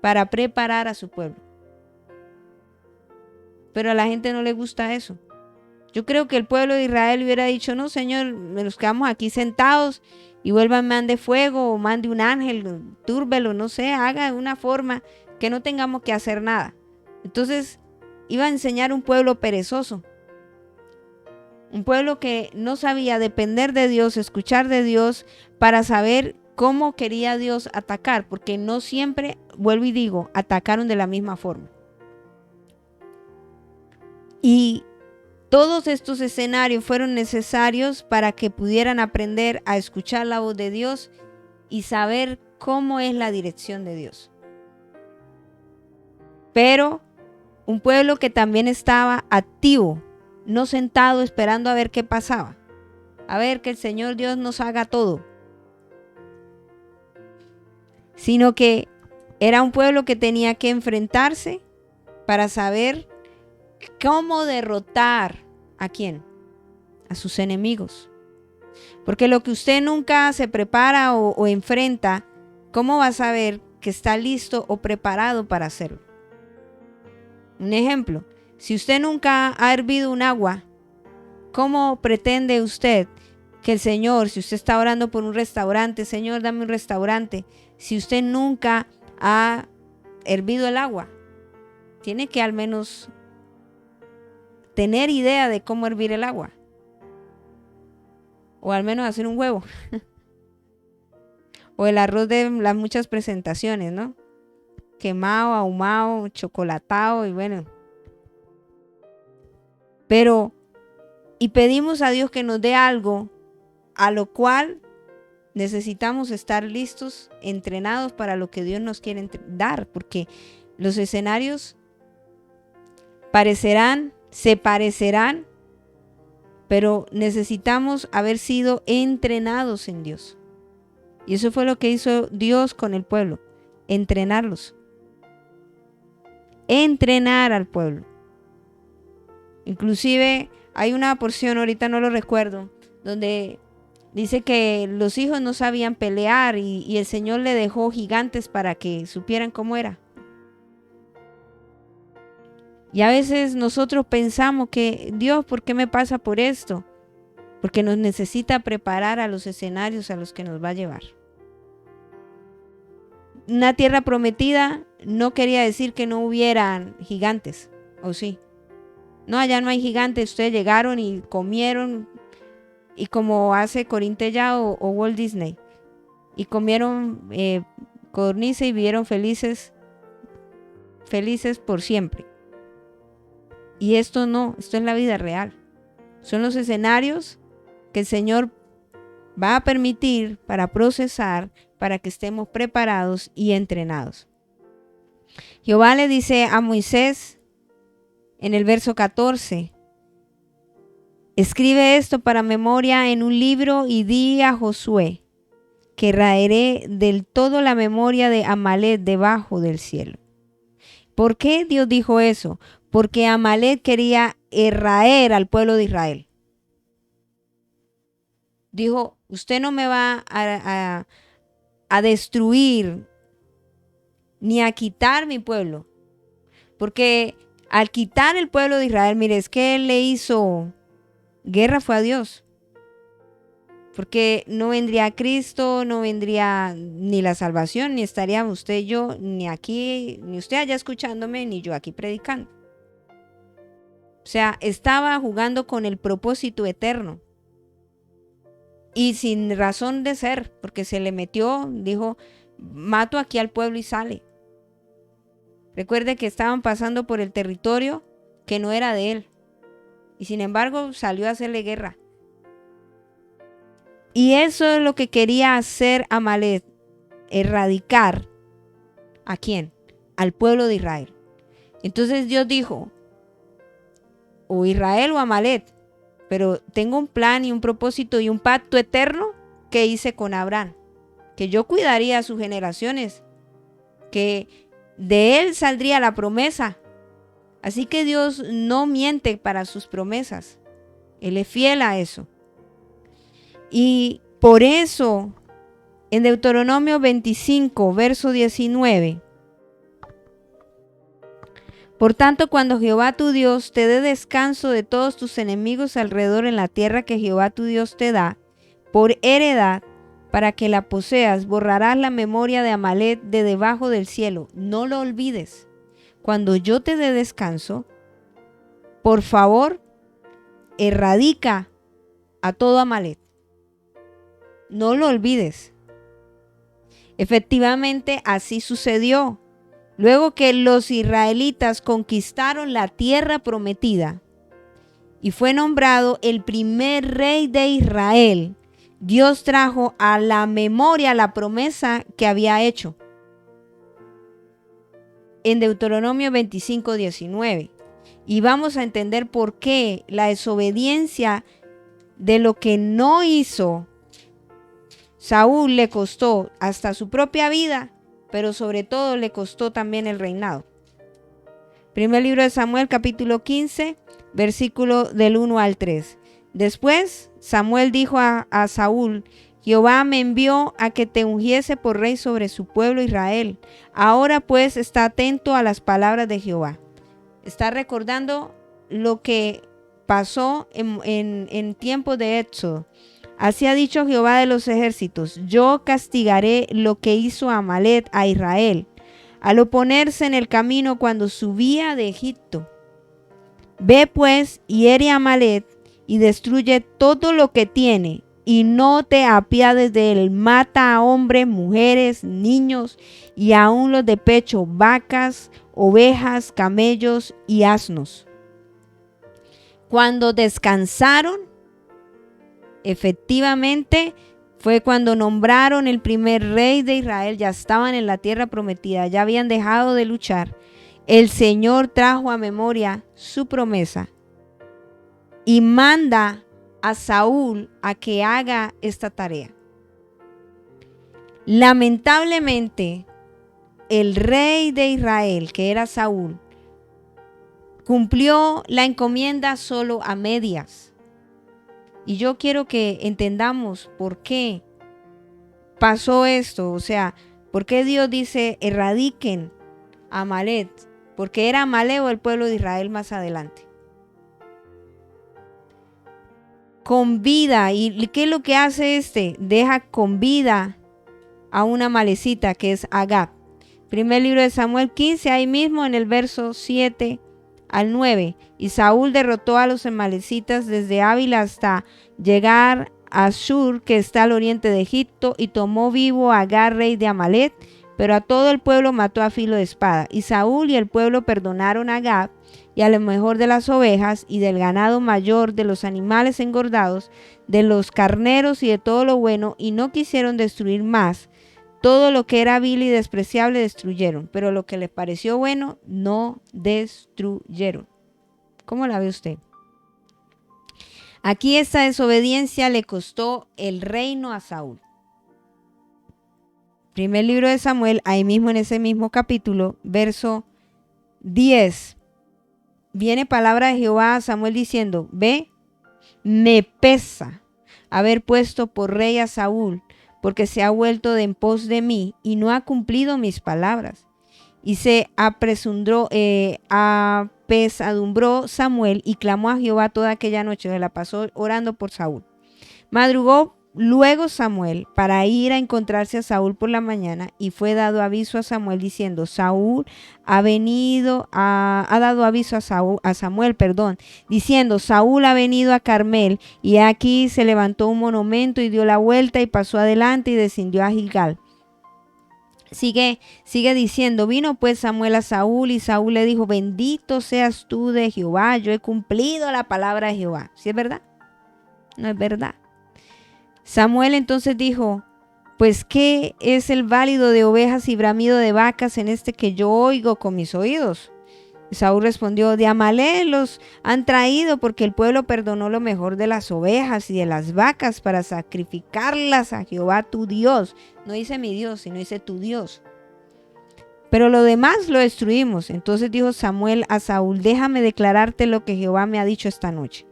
Speaker 1: para preparar a su pueblo. Pero a la gente no le gusta eso. Yo creo que el pueblo de Israel hubiera dicho, no, Señor, nos quedamos aquí sentados y vuelva, mande fuego o mande un ángel, túrbelo, no sé, haga de una forma que no tengamos que hacer nada. Entonces iba a enseñar un pueblo perezoso, un pueblo que no sabía depender de Dios, escuchar de Dios para saber cómo quería Dios atacar, porque no siempre, vuelvo y digo, atacaron de la misma forma. Y todos estos escenarios fueron necesarios para que pudieran aprender a escuchar la voz de Dios y saber cómo es la dirección de Dios. Pero un pueblo que también estaba activo, no sentado esperando a ver qué pasaba, a ver que el Señor Dios nos haga todo, sino que era un pueblo que tenía que enfrentarse para saber cómo derrotar ¿a quién? A sus enemigos. Porque lo que usted nunca se prepara o enfrenta, ¿cómo va a saber que está listo o preparado para hacerlo? Un ejemplo, si usted nunca ha hervido un agua, ¿cómo pretende usted que el Señor, si usted está orando por un restaurante, Señor, dame un restaurante, si usted nunca ha hervido el agua? Tiene que al menos tener idea de cómo hervir el agua. O al menos hacer un huevo. O el arroz de las muchas presentaciones, ¿no? Quemado, ahumado, chocolatado y bueno. Pero y pedimos a Dios que nos dé algo a lo cual necesitamos estar listos, entrenados para lo que Dios nos quiere dar, porque los escenarios se parecerán, pero necesitamos haber sido entrenados en Dios. Y eso fue lo que hizo Dios con el pueblo, entrenarlos. Entrenar al pueblo. Inclusive hay una porción, ahorita no lo recuerdo, donde dice que los hijos no sabían pelear y el Señor le dejó gigantes para que supieran cómo era. Y a veces nosotros pensamos que Dios, ¿por qué me pasa por esto? Porque nos necesita preparar a los escenarios a los que nos va a llevar. Una tierra prometida no quería decir que no hubieran gigantes, ¿o sí? No, allá no hay gigantes, ustedes llegaron y comieron, y como hace Corintella o Walt Disney, y comieron codorniz y vivieron felices por siempre. Y esto no, esto es la vida real. Son los escenarios que el Señor va a permitir para procesar, para que estemos preparados y entrenados. Jehová le dice a Moisés en el verso 14, escribe esto para memoria en un libro y di a Josué que raeré del todo la memoria de Amalek debajo del cielo. ¿Por qué Dios dijo eso? Porque Amalek quería raer al pueblo de Israel. Dijo, usted no me va a destruir ni a quitar mi pueblo. Porque al quitar el pueblo de Israel, mire, es que él le hizo guerra fue a Dios. Porque no vendría Cristo, no vendría ni la salvación, ni estaría usted y yo, ni aquí, ni usted allá escuchándome, ni yo aquí predicando. O sea, estaba jugando con el propósito eterno. Y sin razón de ser, porque se le metió, dijo, mato aquí al pueblo y sale. Recuerde que estaban pasando por el territorio que no era de él. Y sin embargo salió a hacerle guerra. Y eso es lo que quería hacer Amalek, erradicar. ¿A quién? Al pueblo de Israel. Entonces Dios dijo, o Israel o Amalek, pero tengo un plan y un propósito y un pacto eterno que hice con Abraham, que yo cuidaría a sus generaciones, que de él saldría la promesa. Así que Dios no miente para sus promesas. Él es fiel a eso. Y por eso, en Deuteronomio 25, verso 19, por tanto, cuando Jehová tu Dios te dé descanso de todos tus enemigos alrededor en la tierra que Jehová tu Dios te da, por heredad, para que la poseas, borrarás la memoria de Amalek de debajo del cielo. No lo olvides. Cuando yo te dé descanso, por favor, erradica a todo Amalek. No lo olvides. Efectivamente, así sucedió. Luego que los israelitas conquistaron la tierra prometida y fue nombrado el primer rey de Israel, Dios trajo a la memoria la promesa que había hecho. En Deuteronomio 25, 19. Y vamos a entender por qué la desobediencia de lo que no hizo Saúl le costó hasta su propia vida, pero sobre todo le costó también el reinado. Primer libro de Samuel, capítulo 15, versículo del 1 al 3. Después Samuel dijo a Saúl, Jehová me envió a que te ungiese por rey sobre su pueblo Israel. Ahora pues está atento a las palabras de Jehová. Está recordando lo que pasó en tiempos de Éxodo. Así ha dicho Jehová de los ejércitos, yo castigaré lo que hizo Amalek a Israel, al oponerse en el camino cuando subía de Egipto. Ve pues y hiere a Amalek y destruye todo lo que tiene, y no te apiades de él. Mata a hombres, mujeres, niños, y aun los de pecho, vacas, ovejas, camellos y asnos. Cuando descansaron, efectivamente, fue cuando nombraron el primer rey de Israel. Ya estaban en la tierra prometida, ya habían dejado de luchar. El Señor trajo a memoria su promesa y manda a Saúl a que haga esta tarea. Lamentablemente, el rey de Israel, que era Saúl, cumplió la encomienda solo a medias. Y yo quiero que entendamos por qué pasó esto. O sea, por qué Dios dice erradiquen a Amalek. Porque era amaleo el pueblo de Israel más adelante. Con vida. ¿Y qué es lo que hace este? Deja con vida a una amalecita que es Agag. Primer libro de Samuel 15, ahí mismo en el verso 7 al 9. Y Saúl derrotó a los amalecitas desde Ávila hasta llegar a Shur, que está al oriente de Egipto, y tomó vivo a Agag, rey de Amalek, pero a todo el pueblo mató a filo de espada. Y Saúl y el pueblo perdonaron a Agag y a lo mejor de las ovejas y del ganado mayor, de los animales engordados, de los carneros y de todo lo bueno, y no quisieron destruir más. Todo lo que era vil y despreciable destruyeron, pero lo que les pareció bueno no destruyeron. ¿Cómo la ve usted? Aquí esta desobediencia le costó el reino a Saúl. Primer libro de Samuel, ahí mismo en ese mismo capítulo, verso 10. Viene palabra de Jehová a Samuel diciendo: ve, me pesa haber puesto por rey a Saúl, porque se ha vuelto de en pos de mí y no ha cumplido mis palabras. Y se apesadumbró Samuel y clamó a Jehová toda aquella noche. Se la pasó orando por Saúl. Madrugó luego Samuel para ir a encontrarse a Saúl por la mañana, y fue dado aviso a Samuel diciendo: Saúl ha dado aviso a Samuel, diciendo: Saúl ha venido a Carmel, y aquí se levantó un monumento y dio la vuelta y pasó adelante y descendió a Gilgal. Sigue diciendo: vino pues Samuel a Saúl, y Saúl le dijo: bendito seas tú de Jehová, yo he cumplido la palabra de Jehová. ¿Sí es verdad? No es verdad. Samuel entonces dijo: pues ¿qué es el válido de ovejas y bramido de vacas en este que yo oigo con mis oídos? Saúl respondió: de Amalek los han traído, porque el pueblo perdonó lo mejor de las ovejas y de las vacas para sacrificarlas a Jehová tu Dios. No dice mi Dios, sino dice tu Dios. Pero lo demás lo destruimos. Entonces dijo Samuel a Saúl: déjame declararte lo que Jehová me ha dicho esta noche.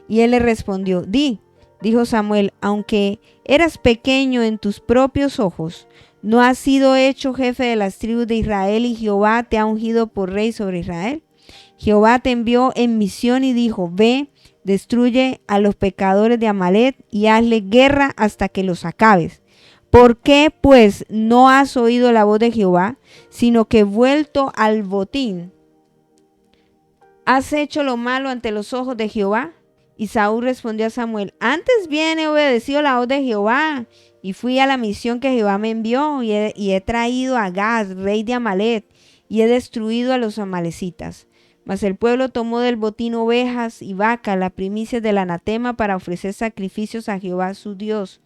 Speaker 1: Y él le respondió: di. Dijo Samuel: aunque eras pequeño en tus propios ojos, ¿no has sido hecho jefe de las tribus de Israel y Jehová te ha ungido por rey sobre Israel? Jehová te envió en misión y dijo: ve, destruye a los pecadores de Amalek y hazle guerra hasta que los acabes. ¿Por qué pues no has oído la voz de Jehová, sino que vuelto al botín has hecho lo malo ante los ojos de Jehová? Y Saúl respondió a Samuel: antes bien he obedecido la voz de Jehová, y fui a la misión que Jehová me envió, y he traído a Agag, rey de Amalek, y he destruido a los amalecitas. Mas el pueblo tomó del botín ovejas y vacas, la primicia del anatema, para ofrecer sacrificios a Jehová su Dios,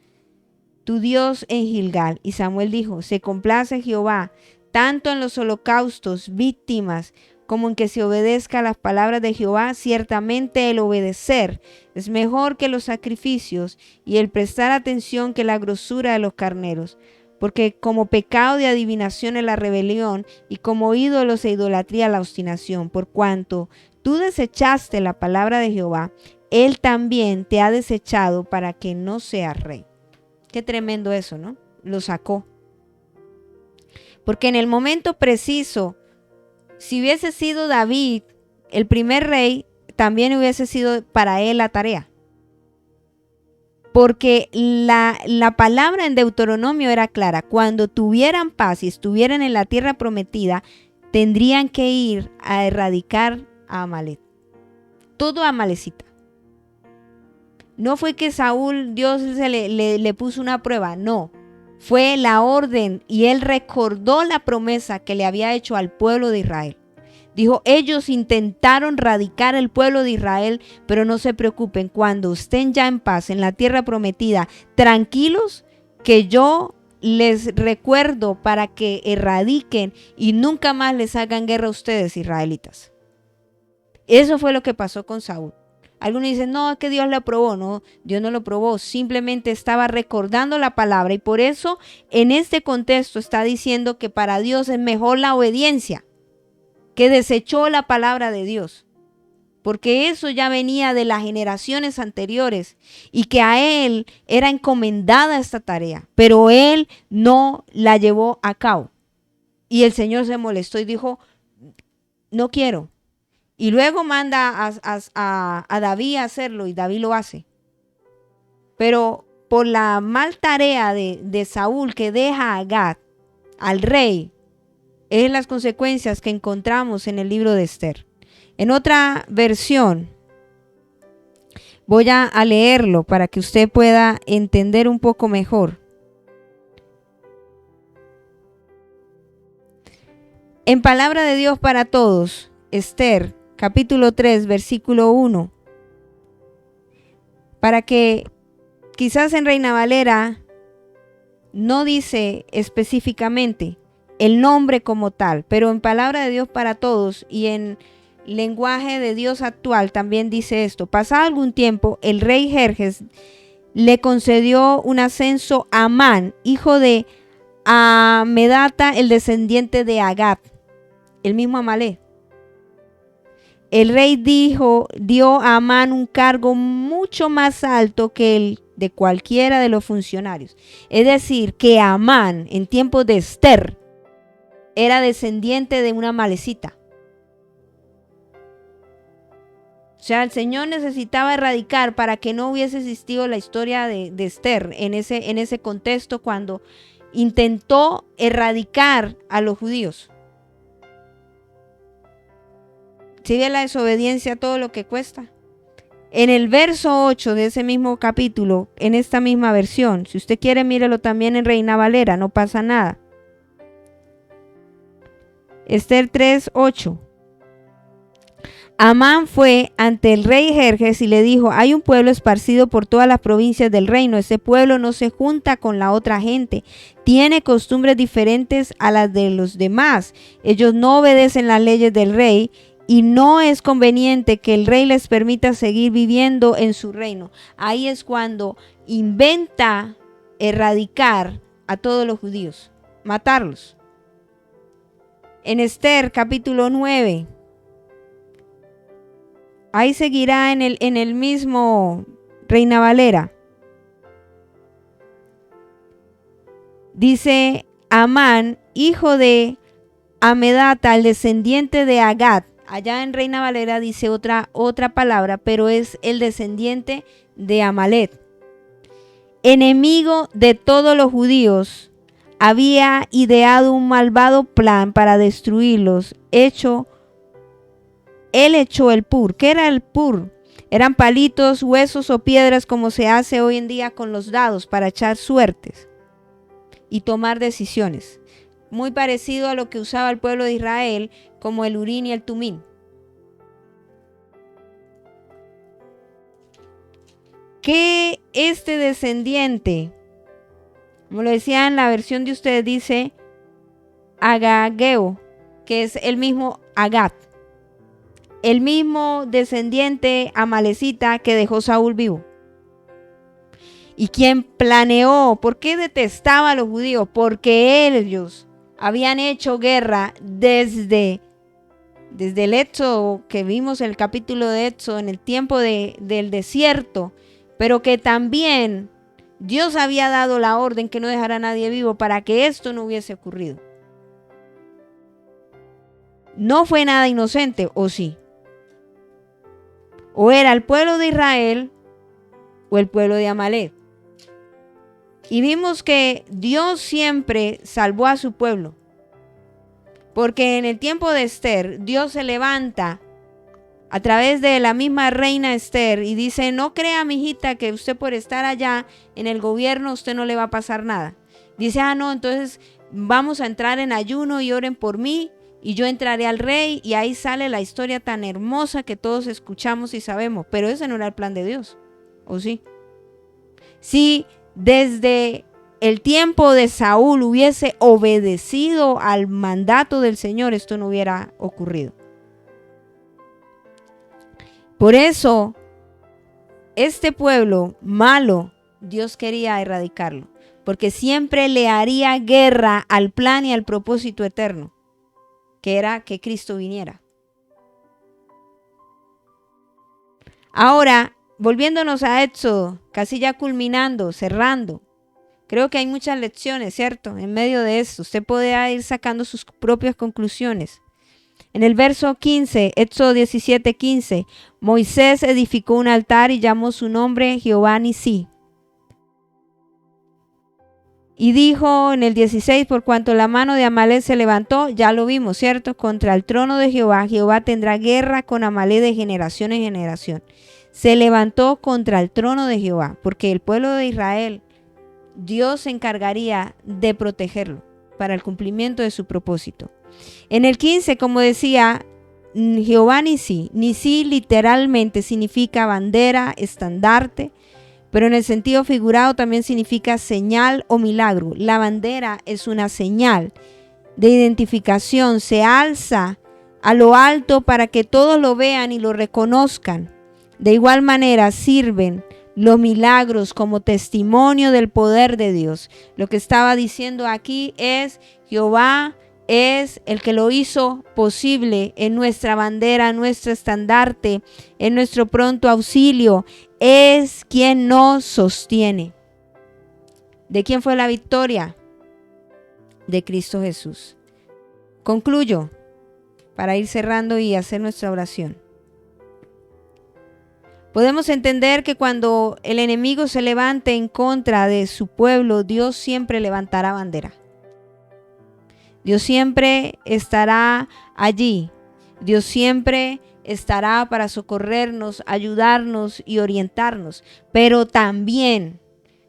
Speaker 1: tu Dios, en Gilgal. Y Samuel dijo: se complace Jehová tanto en los holocaustos, víctimas, como en que se obedezca a las palabras de Jehová. Ciertamente el obedecer es mejor que los sacrificios, y el prestar atención que la grosura de los carneros. Porque como pecado de adivinación es la rebelión, y como ídolos e idolatría la obstinación. Por cuanto tú desechaste la palabra de Jehová, él también te ha desechado para que no seas rey. Qué tremendo eso, ¿no? Lo sacó. Porque en el momento preciso, si hubiese sido David el primer rey, también hubiese sido para él la tarea. Porque la palabra en Deuteronomio era clara: cuando tuvieran paz y estuvieran en la tierra prometida, tendrían que ir a erradicar a Amalek. Todo amalecita. No fue que Saúl, Dios le puso una prueba, no. Fue la orden, y él recordó la promesa que le había hecho al pueblo de Israel. Dijo, ellos intentaron radicar el pueblo de Israel, pero no se preocupen, cuando estén ya en paz en la tierra prometida, tranquilos, que yo les recuerdo para que erradiquen y nunca más les hagan guerra a ustedes, israelitas. Eso fue lo que pasó con Saúl. Algunos dicen, no, es que Dios lo aprobó. No, Dios no lo aprobó, simplemente estaba recordando la palabra, y por eso en este contexto está diciendo que para Dios es mejor la obediencia, que desechó la palabra de Dios, porque eso ya venía de las generaciones anteriores y que a él era encomendada esta tarea, pero él no la llevó a cabo. Y el Señor se molestó y dijo, no quiero. Y luego manda a David a hacerlo, y David lo hace. Pero por la mal tarea de Saúl, que deja a Gad, al rey, es las consecuencias que encontramos en el libro de Esther. En otra versión, voy a leerlo para que usted pueda entender un poco mejor. En Palabra de Dios para Todos, Esther, capítulo 3, versículo 1. Para que quizás en Reina Valera no dice específicamente el nombre como tal, pero en Palabra de Dios para Todos y en lenguaje de Dios actual también dice esto. Pasado algún tiempo, el rey Jerjes le concedió un ascenso a Amán, hijo de Amedata, el descendiente de Agat, el mismo Amalek. El rey dio a Amán un cargo mucho más alto que el de cualquiera de los funcionarios. Es decir, que Amán, en tiempos de Esther, era descendiente de una amalecita. O sea, el Señor necesitaba erradicar para que no hubiese existido la historia de Esther en ese contexto, cuando intentó erradicar a los judíos. ¿Sí ve la desobediencia todo lo que cuesta? En el verso 8 de ese mismo capítulo, en esta misma versión, si usted quiere mírelo también en Reina Valera, no pasa nada. Esther 3:8. Amán fue ante el rey Jerjes y le dijo, hay un pueblo esparcido por todas las provincias del reino. Ese pueblo no se junta con la otra gente. Tiene costumbres diferentes a las de los demás. Ellos no obedecen las leyes del rey y no es conveniente que el rey les permita seguir viviendo en su reino. Ahí es cuando inventa erradicar a todos los judíos, matarlos. En Esther capítulo 9, ahí seguirá en el mismo Reina Valera. Dice, Amán, hijo de Amedata, el descendiente de Agat. Allá en Reina Valera dice otra palabra, pero es el descendiente de Amalek. Enemigo de todos los judíos, había ideado un malvado plan para destruirlos. Él echó el pur. ¿Qué era el pur? Eran palitos, huesos o piedras, como se hace hoy en día con los dados para echar suertes y tomar decisiones. Muy parecido a lo que usaba el pueblo de Israel, como el Urín y el Tumín. Que este descendiente, como lo decía en la versión de ustedes, dice Agageo, que es el mismo Agat, el mismo descendiente amalecita que dejó Saúl vivo. Y quien planeó, ¿por qué detestaba a los judíos? Porque ellos habían hecho guerra desde el Éxodo, que vimos el capítulo de Éxodo, en el tiempo del desierto, pero que también Dios había dado la orden que no dejara a nadie vivo para que esto no hubiese ocurrido. No fue nada inocente, ¿o sí? O era el pueblo de Israel o el pueblo de Amalek. Y vimos que Dios siempre salvó a su pueblo. Porque en el tiempo de Esther, Dios se levanta a través de la misma reina Esther y dice, no crea, mijita, que usted por estar allá en el gobierno, a usted no le va a pasar nada. Dice, no, entonces vamos a entrar en ayuno y oren por mí y yo entraré al rey, y ahí sale la historia tan hermosa que todos escuchamos y sabemos, pero ese no era el plan de Dios, ¿o sí? Si desde el tiempo de Saúl hubiese obedecido al mandato del Señor, esto no hubiera ocurrido. Por eso, este pueblo malo, Dios quería erradicarlo, porque siempre le haría guerra al plan y al propósito eterno, que era que Cristo viniera. Ahora, volviéndonos a Éxodo, casi ya culminando, cerrando, creo que hay muchas lecciones, ¿cierto? En medio de esto, usted puede ir sacando sus propias conclusiones. En el verso 15, Éxodo 17:15, Moisés edificó un altar y llamó su nombre Jehová Nisí. Y dijo en el 16, por cuanto la mano de Amalek se levantó, ya lo vimos, ¿cierto? Contra el trono de Jehová, Jehová tendrá guerra con Amalek de generación en generación. Se levantó contra el trono de Jehová, porque el pueblo de Israel, Dios se encargaría de protegerlo para el cumplimiento de su propósito. En el 15, como decía, Jehová Nisí literalmente significa bandera, estandarte, pero en el sentido figurado también significa señal o milagro. La bandera es una señal de identificación, se alza a lo alto para que todos lo vean y lo reconozcan. De igual manera sirven los milagros como testimonio del poder de Dios. Lo que estaba diciendo aquí es: Jehová es el que lo hizo posible en nuestra bandera, en nuestro estandarte, en nuestro pronto auxilio. Es quien nos sostiene. ¿De quién fue la victoria? De Cristo Jesús. Concluyo para ir cerrando y hacer nuestra oración. Podemos entender que cuando el enemigo se levante en contra de su pueblo, Dios siempre levantará bandera. Dios siempre estará allí. Dios siempre estará para socorrernos, ayudarnos y orientarnos. Pero también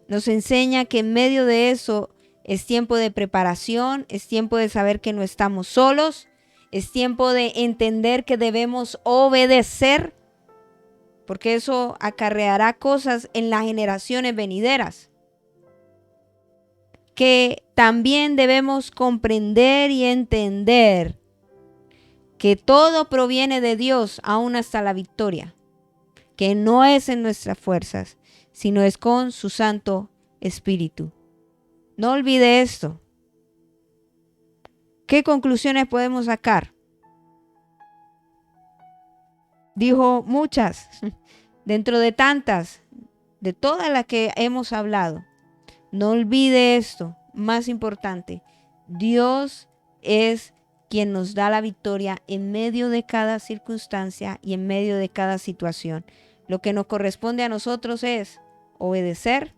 Speaker 1: nos enseña que en medio de eso es tiempo de preparación, es tiempo de saber que no estamos solos, es tiempo de entender que debemos obedecer, porque eso acarreará cosas en las generaciones venideras. Que también debemos comprender y entender que todo proviene de Dios, aún hasta la victoria, que no es en nuestras fuerzas, sino es con su Santo Espíritu. No olvide esto. ¿Qué conclusiones podemos sacar? Dijo muchas, dentro de tantas, de todas las que hemos hablado. No olvide esto, más importante, Dios es quien nos da la victoria en medio de cada circunstancia y en medio de cada situación. Lo que nos corresponde a nosotros es obedecer,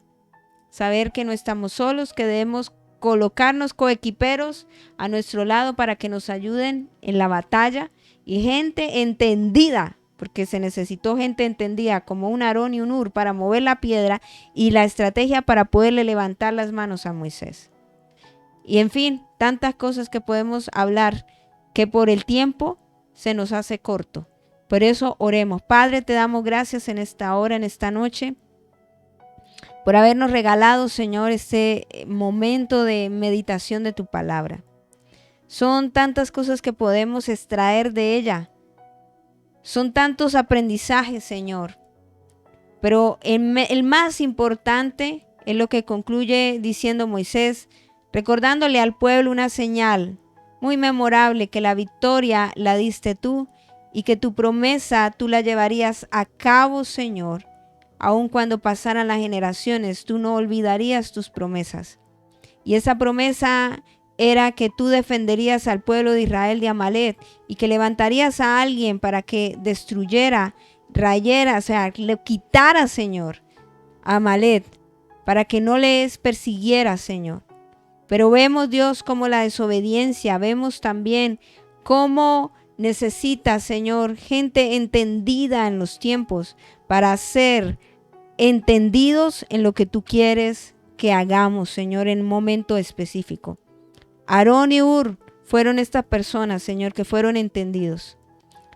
Speaker 1: saber que no estamos solos, que debemos colocarnos coequiperos a nuestro lado para que nos ayuden en la batalla, y gente entendida, porque se necesitó gente entendida como un Aarón y un Hur para mover la piedra y la estrategia para poderle levantar las manos a Moisés. Y en fin, tantas cosas que podemos hablar que por el tiempo se nos hace corto. Por eso oremos. Padre, te damos gracias en esta hora, en esta noche, por habernos regalado, Señor, este momento de meditación de tu palabra. Son tantas cosas que podemos extraer de ella. Son tantos aprendizajes, Señor. Pero el más importante es lo que concluye diciendo Moisés, recordándole al pueblo una señal muy memorable, que la victoria la diste tú y que tu promesa tú la llevarías a cabo, Señor. Aun cuando pasaran las generaciones, tú no olvidarías tus promesas. Y esa promesa era que tú defenderías al pueblo de Israel de Amalek y que levantarías a alguien para que destruyera, rayera, o sea, le quitara, Señor, a Amalek, para que no les persiguiera, Señor. Pero vemos, Dios, como la desobediencia, vemos también cómo necesita, Señor, gente entendida en los tiempos para ser entendidos en lo que tú quieres que hagamos, Señor, en un momento específico. Aarón y Hur fueron estas personas, Señor, que fueron entendidos.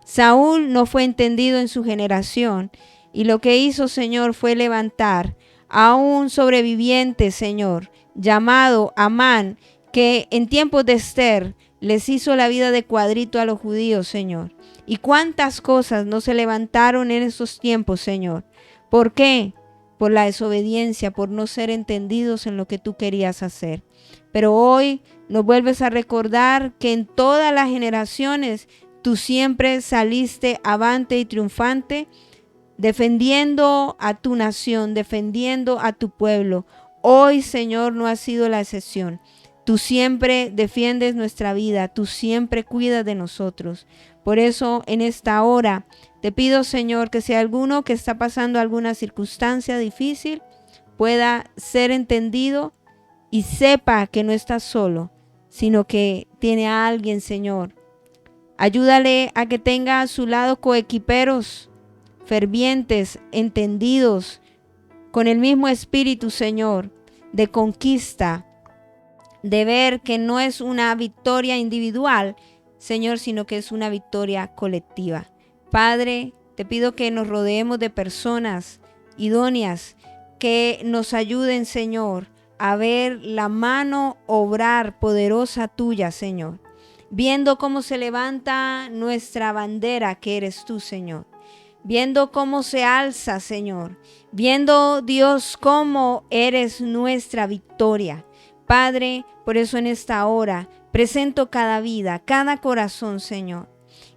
Speaker 1: Saúl no fue entendido en su generación y lo que hizo, Señor, fue levantar a un sobreviviente, Señor, llamado Amán, que en tiempos de Esther les hizo la vida de cuadrito a los judíos, Señor. Y cuántas cosas no se levantaron en esos tiempos, Señor. ¿Por qué? Por la desobediencia, por no ser entendidos en lo que tú querías hacer. Pero hoy nos vuelves a recordar que en todas las generaciones tú siempre saliste avante y triunfante, defendiendo a tu nación, defendiendo a tu pueblo. Hoy, Señor, no ha sido la excepción. Tú siempre defiendes nuestra vida, tú siempre cuidas de nosotros. Por eso, en esta hora, te pido, Señor, que si alguno que está pasando alguna circunstancia difícil, pueda ser entendido y sepa que no está solo, sino que tiene a alguien, Señor. Ayúdale a que tenga a su lado coequiperos, fervientes, entendidos, con el mismo espíritu, Señor, de conquista, de ver que no es una victoria individual, Señor, sino que es una victoria colectiva. Padre, te pido que nos rodeemos de personas idóneas que nos ayuden, Señor, a ver la mano obrar poderosa tuya, Señor. Viendo cómo se levanta nuestra bandera, que eres tú, Señor. Viendo cómo se alza, Señor. Viendo, Dios, cómo eres nuestra victoria. Padre, por eso en esta hora presento cada vida, cada corazón, Señor.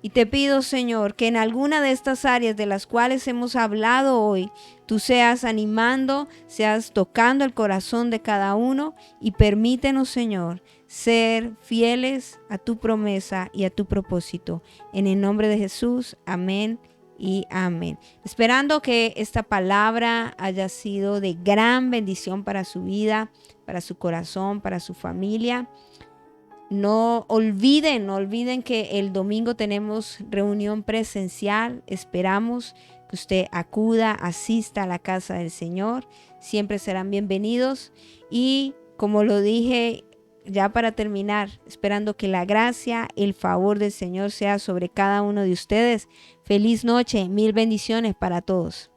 Speaker 1: Y te pido, Señor, que en alguna de estas áreas de las cuales hemos hablado hoy, tú seas animando, seas tocando el corazón de cada uno y permítenos, Señor, ser fieles a tu promesa y a tu propósito. En el nombre de Jesús, amén y amén. Esperando que esta palabra haya sido de gran bendición para su vida, para su corazón, para su familia. No olviden que el domingo tenemos reunión presencial. Esperamos que usted acuda, asista a la casa del Señor. Siempre serán bienvenidos. Y como lo dije ya para terminar, esperando que la gracia, el favor del Señor sea sobre cada uno de ustedes. Feliz noche, mil bendiciones para todos.